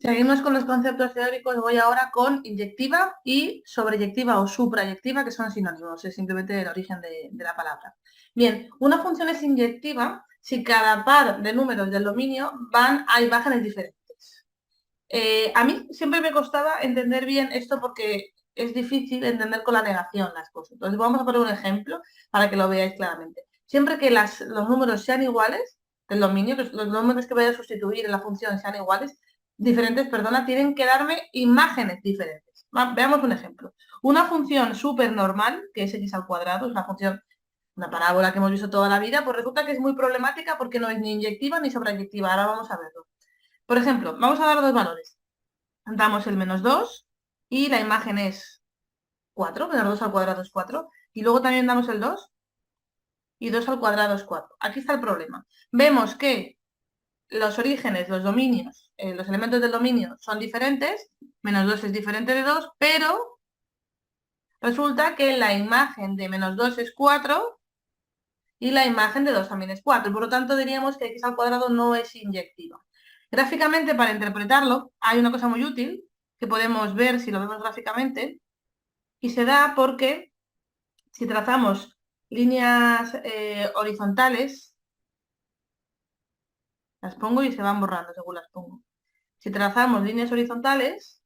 Seguimos con los conceptos teóricos, voy ahora con inyectiva y sobreyectiva o suprayectiva, que son sinónimos, es simplemente el origen de la palabra. Bien, una función es inyectiva si cada par de números del dominio van a imágenes diferentes. A mí siempre me costaba entender bien esto porque es difícil entender con la negación las cosas. Entonces vamos a poner un ejemplo para que lo veáis claramente. Siempre que los números sean iguales del dominio, que los números que voy a sustituir en la función sean iguales, diferentes, perdona, tienen que darme imágenes diferentes. Veamos un ejemplo. Una función súper normal, que es x al cuadrado, es una función, una parábola que hemos visto toda la vida, pues resulta que es muy problemática porque no es ni inyectiva ni sobreyectiva. Ahora vamos a verlo. Por ejemplo, vamos a dar dos valores. Damos el -2 y la imagen es 4, -2 al cuadrado es 4. Y luego también damos el 2 y 2 al cuadrado es 4. Aquí está el problema. Vemos que los orígenes, los dominios, los elementos del dominio son diferentes, -2 es diferente de 2, pero resulta que la imagen de -2 es 4 y la imagen de 2 también es 4. Por lo tanto, diríamos que x al cuadrado no es inyectiva. Gráficamente, para interpretarlo, hay una cosa muy útil que podemos ver si lo vemos gráficamente, y se da porque si trazamos líneas horizontales, las pongo y se van borrando según las pongo. Si trazamos líneas horizontales,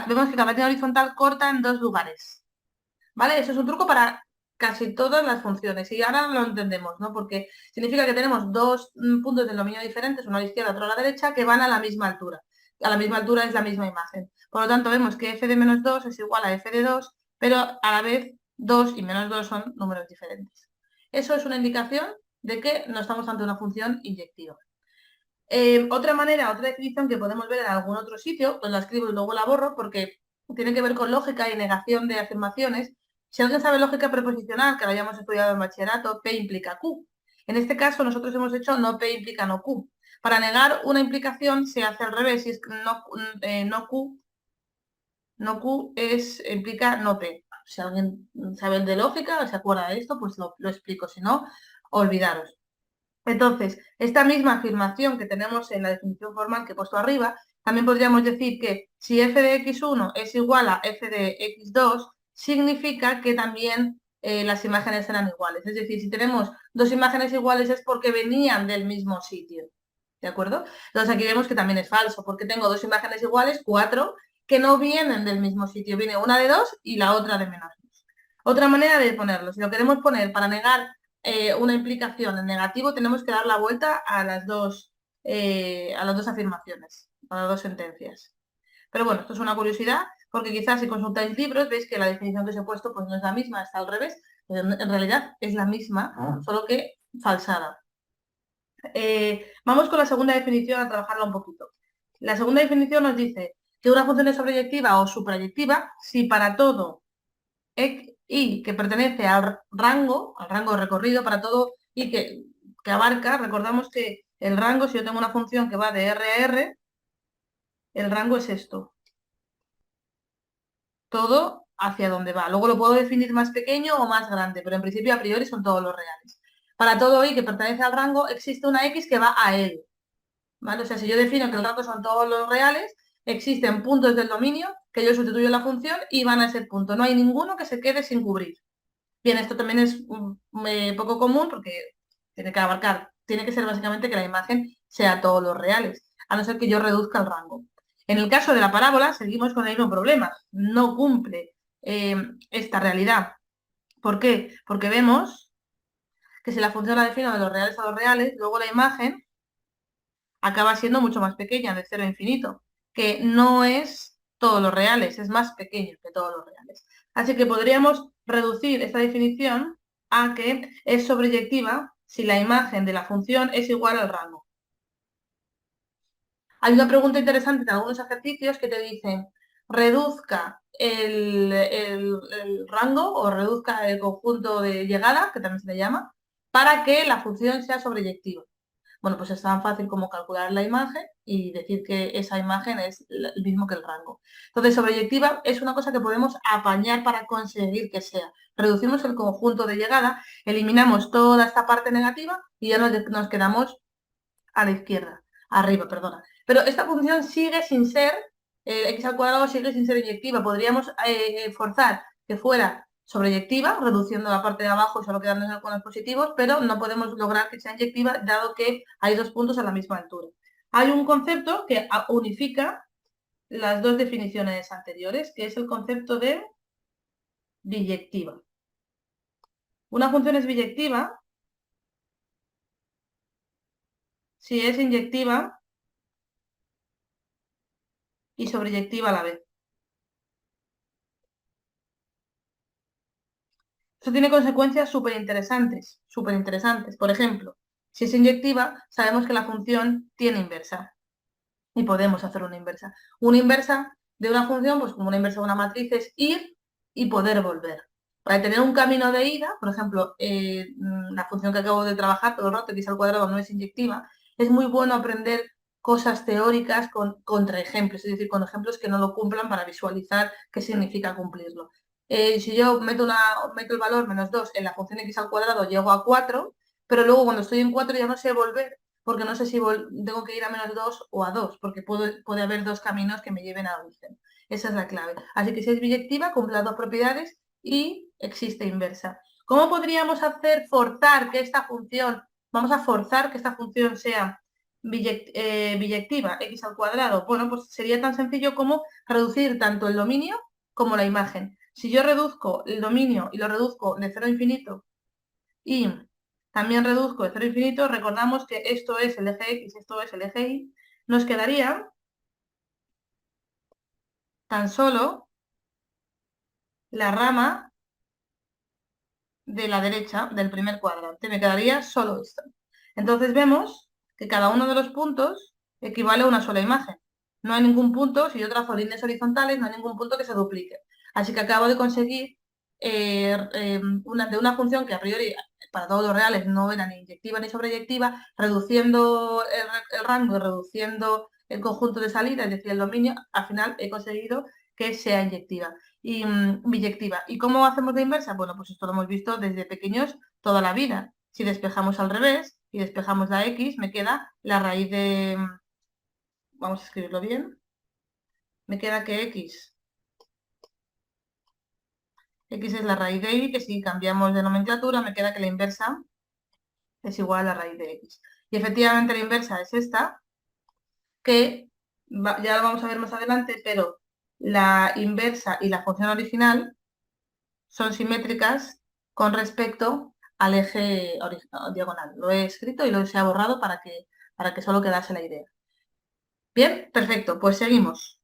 vemos que cada línea horizontal corta en dos lugares. ¿Vale? Eso es un truco para casi todas las funciones. Y ahora lo entendemos, ¿no? Porque significa que tenemos dos puntos del dominio diferentes, uno a la izquierda, otro a la derecha, que van a la misma altura. A la misma altura es la misma imagen. Por lo tanto, vemos que f de -2 es igual a f de 2, pero a la vez 2 y -2 son números diferentes. Eso es una indicación de que no estamos ante una función inyectiva. Otra manera, otra definición que podemos ver en algún otro sitio, pues la escribo y luego la borro porque tiene que ver con lógica y negación de afirmaciones. Si alguien sabe lógica preposicional, que la hayamos estudiado en bachillerato, P implica Q. En este caso nosotros hemos hecho no P implica no Q. Para negar una implicación se hace al revés, si es no Q, no Q implica no P. Si alguien sabe de lógica o se acuerda de esto, pues lo explico, si no, olvidaros. Entonces, esta misma afirmación que tenemos en la definición formal que he puesto arriba, también podríamos decir que si f de x1 es igual a f de x2, significa que también las imágenes serán iguales. Es decir, si tenemos dos imágenes iguales es porque venían del mismo sitio. ¿De acuerdo? Entonces aquí vemos que también es falso, porque tengo dos imágenes iguales, 4, que no vienen del mismo sitio. Viene una de 2 y la otra de -2. Otra manera de ponerlo, si lo queremos poner para negar una implicación en negativo, tenemos que dar la vuelta a las dos afirmaciones, a las dos sentencias. Pero bueno, esto es una curiosidad, porque quizás si consultáis libros veis que la definición que os he puesto pues no es la misma, está al revés, pero en realidad es la misma, solo que falsada. Vamos con la segunda definición a trabajarla un poquito. La segunda definición nos dice que una función es sobreyectiva o suprayectiva si para todo y que pertenece al rango de recorrido, para todo y que abarca, recordamos que el rango, si yo tengo una función que va de R a R, el rango es esto. Todo hacia donde va. Luego lo puedo definir más pequeño o más grande, pero en principio a priori son todos los reales. Para todo y que pertenece al rango existe una X que va a él. ¿Vale? O sea, si yo defino que el rango son todos los reales, existen puntos del dominio que yo sustituyo la función y van a ese punto. No hay ninguno que se quede sin cubrir. Bien, esto también es poco común porque tiene que abarcar, tiene que ser básicamente que la imagen sea todos los reales, a no ser que yo reduzca el rango. En el caso de la parábola, seguimos con el mismo problema. No cumple esta realidad. ¿Por qué? Porque vemos que si la función la defino de los reales a los reales, luego la imagen acaba siendo mucho más pequeña, de 0 a infinito, que no es todos los reales, es más pequeño que todos los reales. Así que podríamos reducir esta definición a que es sobreyectiva si la imagen de la función es igual al rango. Hay una pregunta interesante en algunos ejercicios que te dicen reduzca el rango o reduzca el conjunto de llegada, que también se le llama, para que la función sea sobreyectiva. Bueno, pues es tan fácil como calcular la imagen y decir que esa imagen es el mismo que el rango. Entonces, sobreyectiva es una cosa que podemos apañar para conseguir que sea. Reducimos el conjunto de llegada, eliminamos toda esta parte negativa y ya nos quedamos a la izquierda, arriba, perdona. Pero esta función sigue sin ser, x al cuadrado sigue sin ser inyectiva. Podríamos forzar que fuera sobreyectiva, reduciendo la parte de abajo y solo quedándonos con los positivos, pero no podemos lograr que sea inyectiva, dado que hay dos puntos a la misma altura. Hay un concepto que unifica las dos definiciones anteriores, que es el concepto de biyectiva. Una función es biyectiva si es inyectiva y sobreyectiva a la vez. Eso tiene consecuencias súper interesantes, súper interesantes. Por ejemplo, si es inyectiva, sabemos que la función tiene inversa y podemos hacer una inversa. Una inversa de una función, pues como una inversa de una matriz, es ir y poder volver. Para tener un camino de ida, por ejemplo, la función que acabo de trabajar, todo el rato, x al cuadrado no es inyectiva, es muy bueno aprender cosas teóricas con contraejemplos, es decir, con ejemplos que no lo cumplan para visualizar qué significa cumplirlo. Si yo meto el valor -2 en la función x al cuadrado, llego a 4, pero luego cuando estoy en 4 ya no sé volver, porque no sé si tengo que ir a -2 o a 2, porque puede haber dos caminos que me lleven a origen. Esa es la clave. Así que si es biyectiva, cumple las dos propiedades y existe inversa. ¿Cómo podríamos forzar que esta función, vamos a forzar que esta función sea biyectiva, x al cuadrado? Bueno, pues sería tan sencillo como reducir tanto el dominio como la imagen. Si yo reduzco el dominio y lo reduzco de 0 a infinito y también reduzco de 0 a infinito, recordamos que esto es el eje X, esto es el eje Y, nos quedaría tan solo la rama de la derecha del primer cuadrante, me quedaría solo esto. Entonces vemos que cada uno de los puntos equivale a una sola imagen. No hay ningún punto, si yo trazo líneas horizontales, no hay ningún punto que se duplique. Así que acabo de conseguir de una función que a priori para todos los reales no era ni inyectiva ni sobreyectiva, reduciendo el rango y reduciendo el conjunto de salida, es decir, el dominio, al final he conseguido que sea inyectiva y biyectiva. ¿Y cómo hacemos la inversa? Bueno, pues esto lo hemos visto desde pequeños toda la vida. Si despejamos al revés y despejamos la x, me queda la raíz de, vamos a escribirlo bien, me queda que x es la raíz de y, que si cambiamos de nomenclatura me queda que la inversa es igual a la raíz de x. Y efectivamente la inversa es esta, que ya lo vamos a ver más adelante, pero la inversa y la función original son simétricas con respecto al eje diagonal. Lo he escrito y lo he borrado para que solo quedase la idea. Bien, perfecto, pues seguimos.